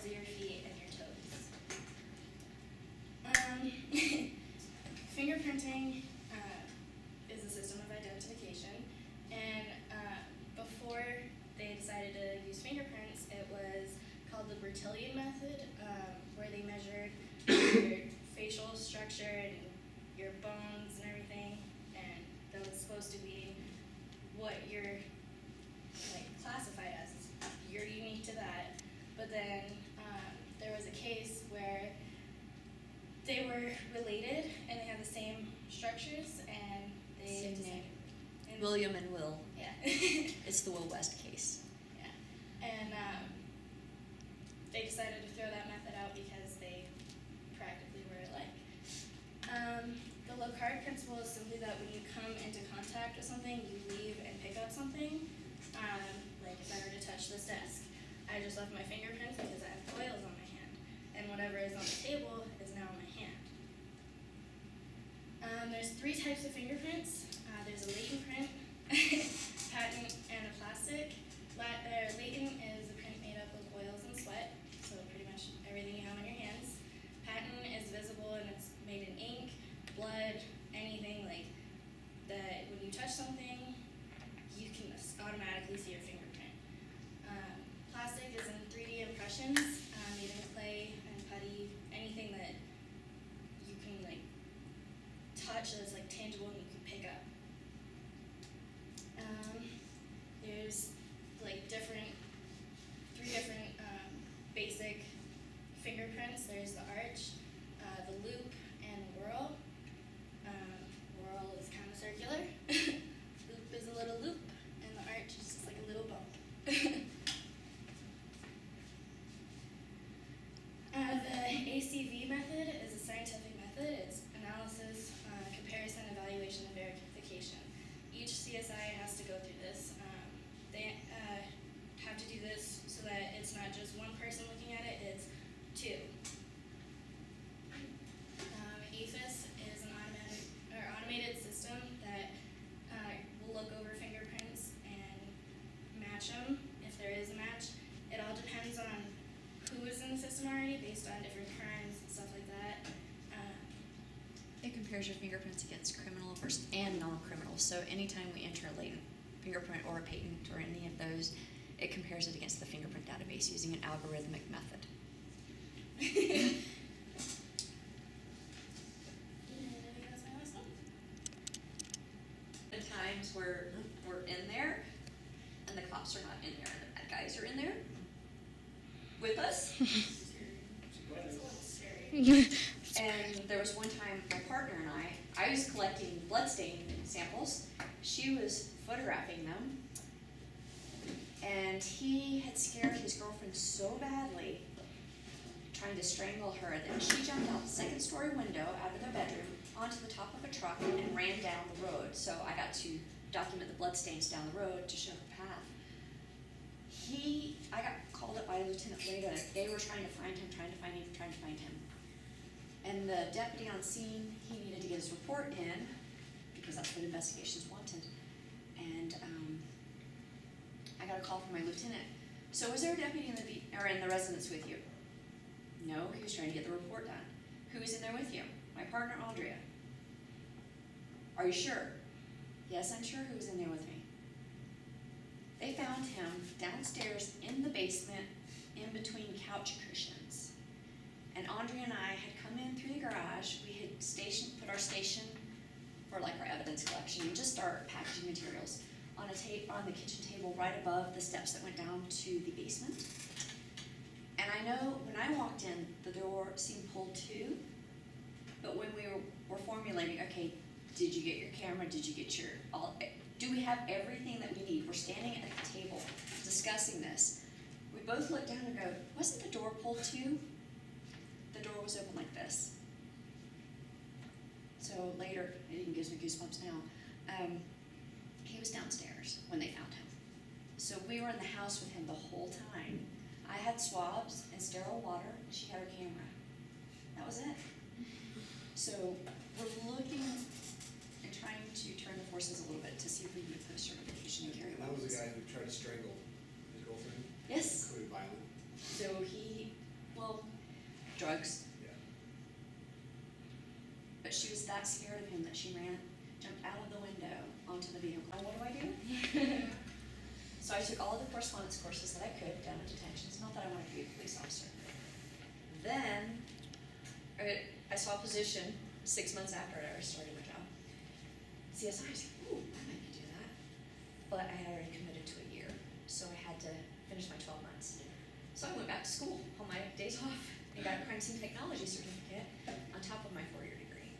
of your feet and your toes. Fingerprinting is a system of identification, and before they decided to use fingerprints, it was called the Bertillon method, where they measured your facial structure and your bones and everything, and that was supposed to be what you're classified as. You're unique to that. But then there was a case where they were related and they had the same structures, and they Same decided- name. and- William and Will. Yeah. It's the Will West case. Yeah. And they decided to throw that method out because they practically were alike. The Locard principle is simply that when you come into contact with something, you leave and pick up something. Like if I were to touch this desk, I just left my fingerprints because I have oils on my hand, and whatever is on the table is now in my hand. There's 3 types of fingerprints. There's a latent print, patent, and a plastic. Latent is a print made up of oils and sweat, so pretty much everything you have on your hands. Patent is visible and it's made in ink, blood, anything like that. When you touch something, you can automatically see your fingerprint. Plastic is in 3D impressions, made in clay and putty, anything that you can touch that's tangible and you can pick up. There's 3 different basic fingerprints. There's the arch, the loop, and the whirl. Whirl is kind of circular. Loop is a little loop, and the arch is just like a little bump. The ACV method is a scientific method. It's analysis, comparison, evaluation, and verification. Each CSI has to go through this. They have to do this so that it's not just one person looking at it, it's 2. APHIS is an automated system that will look over fingerprints and match them if there is a match. It all depends on who is in the system already based on different crimes and stuff like that. It compares your fingerprints against criminal and non-criminal. So anytime we enter a latent fingerprint or a patent or any of those, it compares it against the fingerprint database using an algorithmic method. The times where we're in there and the cops are not in there and the bad guys are in there with us. It's a little scary. And there was one time my partner and I was collecting bloodstain samples. She was photographing them. And he had scared his girlfriend so badly, trying to strangle her, that she jumped out the 2nd-story window out of their bedroom onto the top of a truck and ran down the road. So I got to document the bloodstains down the road to show her path. I got called up by Lieutenant Leda. They were trying to find him. And the deputy on scene, he needed to get his report in because that's what investigations wanted. And I got a call from my lieutenant. So was there a deputy in the residence with you? No, he was trying to get the report done. Who was in there with you? My partner, Andrea. Are you sure? Yes, I'm sure who was in there with me. They found him downstairs in the basement in between couch cushions. And Andrea and I had come in through the garage. We had put our station for our evidence collection and just our packaging materials on the kitchen table right above the steps that went down to the basement. And I know when I walked in, the door seemed pulled too. But when we were formulating, okay, did you get your camera? Did you get do we have everything that we need? We're standing at the table discussing this. We both looked down and go, wasn't the door pulled too? The door was open like this. So later, it even gives me goosebumps now. He was downstairs when they found him. So we were in the house with him the whole time. I had swabs and sterile water, and she had her camera. That was it. So we're looking and trying to turn the forces a little bit to see if we can put a certification in carry. And that was the guy who tried to strangle his girlfriend? Yes. Included violent. So he Well, drugs. Yeah. But she was that scared of him that she jumped out of the window onto the vehicle. What do I do? So I took all of the correspondence courses that I could down at detentions. Not that I wanted to be a police officer. Then I saw a position 6 months after I started my job. CSI, I was like, ooh, I might do that. But I had already committed to a year, so I had to finish my 12 months. So I went back to school on my days off and got a crime scene technology certificate on top of my 4-year degree.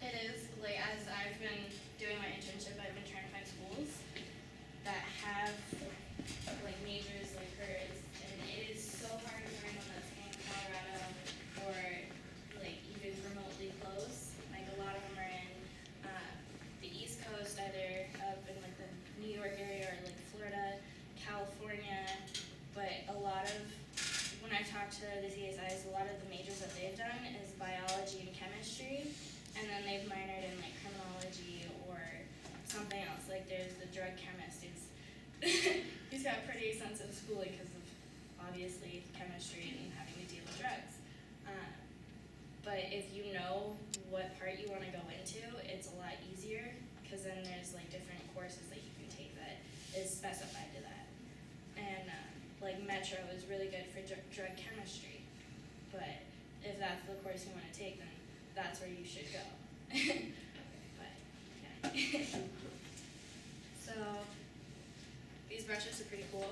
It is, like, as I've been doing my internship, I've been trying to find schools that have, like, majors like hers, and it is so hard to find one that's in Colorado or, like, even remotely close. Like, a lot of them are in the East Coast, either up in, like, the New York area or, like, Florida, California, but a lot of, when I talk to the CSIs, a lot of the majors that they've done is biology and chemistry, and then they've minored in, like, criminology or something else. Like, there's the drug chemist. He's got pretty extensive schooling because of, obviously, chemistry and having to deal with drugs. But if you know what part you want to go into, it's a lot easier because then there's, like, different courses that you can take that is specified to that. And, like, Metro is really good for drug chemistry. But if that's the course you want to take, then that's where you should go. But, yeah. So, these brushes are pretty cool.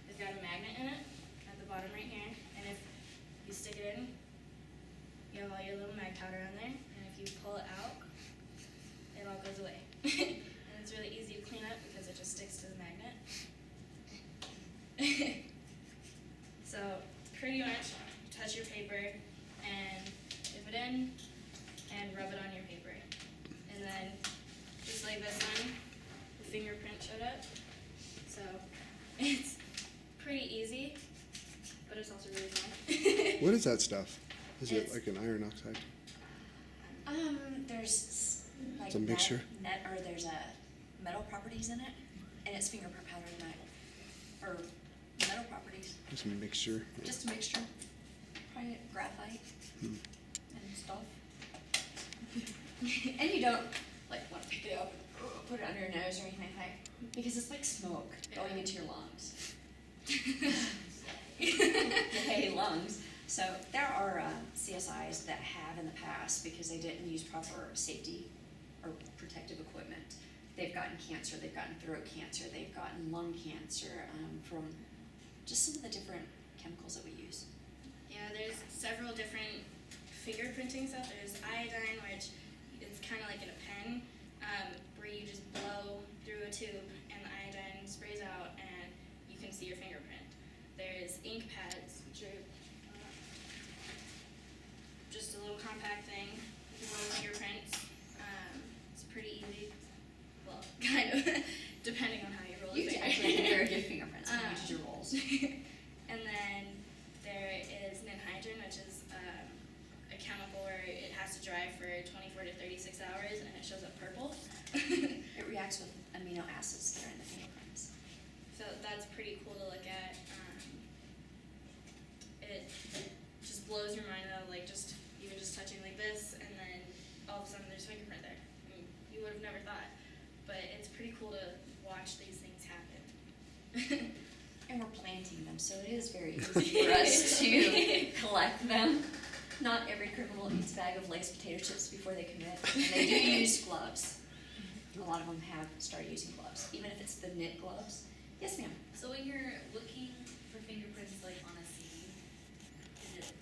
They've got a magnet in it at the bottom right here, and if you stick it in, you have all your little mag powder on there, and if you pull it out, it all goes away. And it's really easy to clean up because it just sticks to the magnet. So, pretty much touch your paper and dip it in and rub it on your paper. And then, just like this one, the fingerprint showed up. So, it's pretty easy, but it's also really fun. What is that stuff? Is it It's- like an iron oxide? There's like It's a mixture? there's metal properties in it, and it's fingerprint powder and metal, or metal properties. It's a mixture. Yeah. Just a mixture, probably graphite Hmm. and stuff. And you don't like want to pick it up and put it under your nose or anything like that, because it's like smoke going into your lungs. Hey, lungs. So there are CSIs that have in the past, because they didn't use proper safety or protective equipment, they've gotten cancer, they've gotten throat cancer, they've gotten lung cancer from just some of the different chemicals that we use. Yeah, there's several different fingerprinting stuff. There's iodine, which is kind of like in a pen, where you just blow through a tube and the iodine sprays out and you can see your fingerprint. There's ink pads, which are just a little compact thing. You can roll fingerprints. It's pretty easy. Well, kind of, depending on how you roll You a finger. actually have very good fingerprints when you use your rolls. And then there is ninhydrin, which is a chemical where it has to dry for 24 to 36 hours and it shows up purple. It reacts with amino acids that are in the fingerprints. So that's pretty cool to look at. It just blows your mind though, like just even just touching like this and then all of a sudden there's fingerprint there. I mean, you would have never thought. But it's pretty cool to watch these things happen. And we're planting them, so it is very easy for us to collect them. Not every criminal eats a bag of Lay's potato chips before they commit, and they do use gloves. A lot of them have started using gloves, even if it's the knit gloves. Yes, ma'am. So when you're looking for fingerprints like on a scene, is it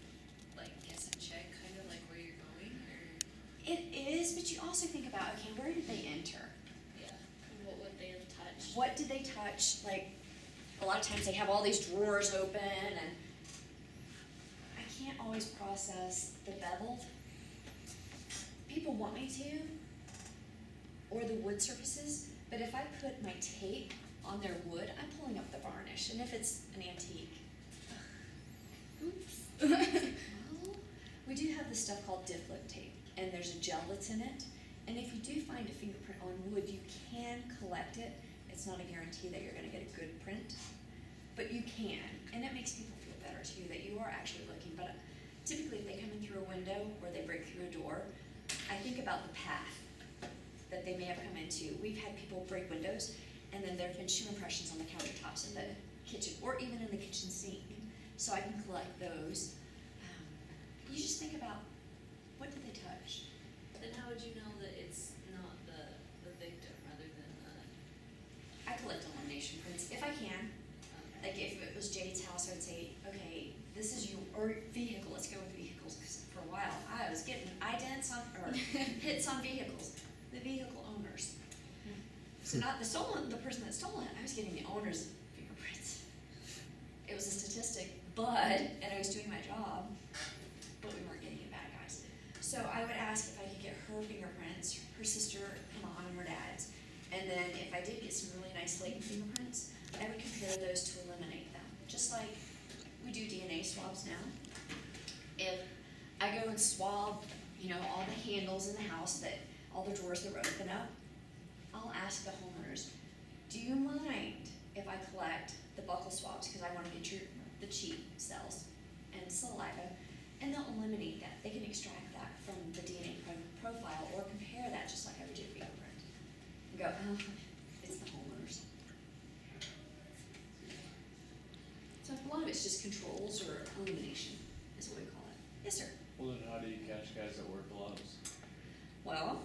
like guess and check, kind of like where you're going, or It is, but you also think about, okay, where did they enter? yeah? And what would they have touched? What did they touch? Like, a lot of times they have all these drawers open, and I can't always process the beveled. People want me to, or the wood surfaces, but if I put my tape on their wood, I'm pulling up the varnish, and if it's an antique, oops. Well, we do have this stuff called Difflip tape, and there's a gel that's in it, and if you do find a fingerprint on wood, you can collect it. It's not a guarantee that you're gonna get a good print, but you can, and it makes people feel better too, that you are actually looking door, I think about the path that they may have come into. We've had people break windows, and then there've been shoe impressions on the countertops in the kitchen, or even in the kitchen sink. So I can collect those. You just think about, what did they touch? Then how would you know that it's not the victim rather than I collect elimination prints, if I can. Like if it was Jade's house, I would say, okay, this is your, or vehicle, let's go with vehicles, because for a while, I was getting idents on, or hits on vehicles, the vehicle owners. So not the person that stole it, I was getting the owner's fingerprints. It was a statistic, and I was doing my job, but we weren't getting any bad guys. So I would ask if I could get her fingerprints, her sister, her mom, and her dad's. And then if I did get some really nice latent fingerprints, I would compare those to eliminate them. Just like we do DNA swabs now. If I go and swab, all the handles in the house, that all the drawers that were open up, I'll ask the homeowners, do you mind if I collect the buccal swabs, because I want to get the cheek cells and saliva, and they'll eliminate that. They can extract that from the DNA profile or compare that just like I would do a fingerprint. And go, oh, it's the homeowners. So a lot of it's just controls or elimination is what we call it. Yes, sir. Well, then how do you catch guys that wear gloves? Well,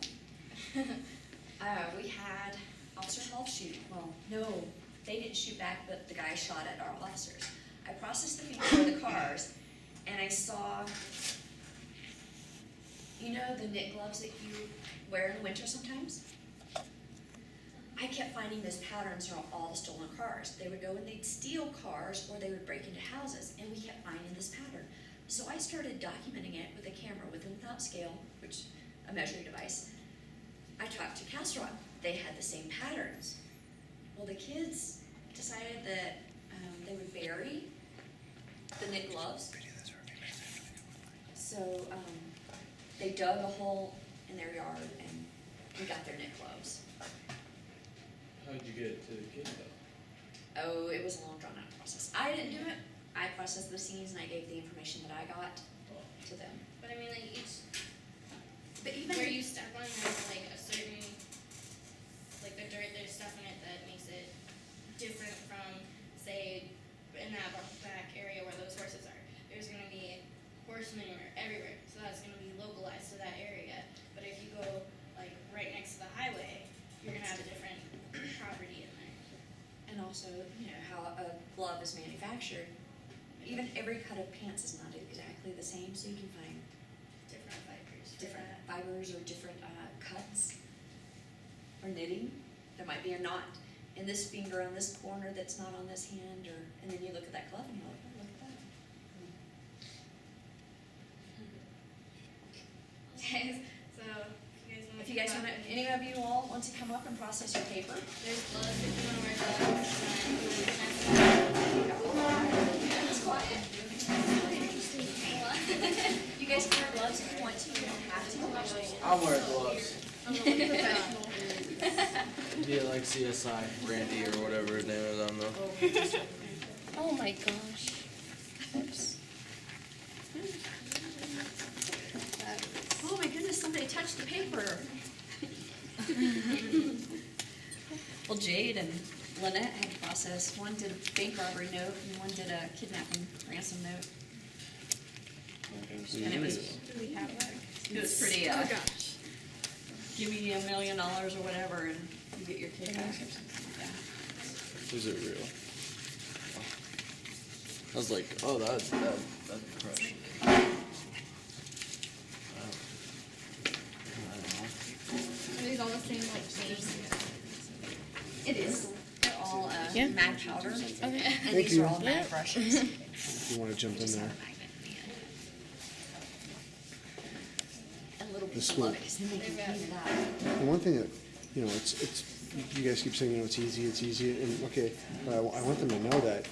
we had Officer Hall shoot. Well, no, they didn't shoot back, but the guy shot at our officers. I processed the feet of the cars, and I saw, the knit gloves that you wear in the winter sometimes? I kept finding those patterns on all the stolen cars. They would go and they'd steal cars, or they would break into houses, and we kept finding this pattern. So I started documenting it with a camera with and without scale, which a measuring device. I talked to Castle Rock. They had the same patterns. Well, the kids decided that they would bury the knit gloves. So they dug a hole in their yard and we got their knit gloves. How'd you get it to the kid though? Oh, it was a long drawn out process. I didn't do it. I processed the scenes and I gave the information that I got to them. But I mean, like each But even where you step on, there's like a certain, like the dirt, there's stuff in it that makes it different from, say, in that back area where those horses are. There's gonna be horse manure everywhere, so that's gonna be localized to that area. But if you go like right next to the highway, you're gonna have a different property in there. and also, how a glove is manufactured. Even every cut of pants is not exactly the same, so you can find Different fibers. for different that. fibers or different cuts or knitting. There might be a knot in this finger on this corner that's not on this hand, and then you look at that glove and you're like, oh, look at that. Okay, so If you guys want to, any of you all want to come up and process your paper? there's gloves if you want to wear gloves. It's quiet. You guys can wear gloves if you want to, you don't have to. I'll wear gloves. Be like CSI, Randy or whatever his name is, I don't know. Oh my gosh. Oops. Oh my goodness, somebody touched the paper. Well, Jade and Lynette had to process. One did a bank robbery note and one did a kidnapping ransom note. And it was pretty, give me $1 million or whatever and you get your kid back or something like that. Is it real? I was like, oh, that's crushing. Are these all the same like names? It is. They're all Yeah. matte powder. Okay. And Thank these you. are all matte brushes. If you want to jump in Just have there. a magnet in the end. And little This people love one. it because then they can clean it up. The one thing that, it's, you guys keep saying, it's easy, and okay, but I want them to know that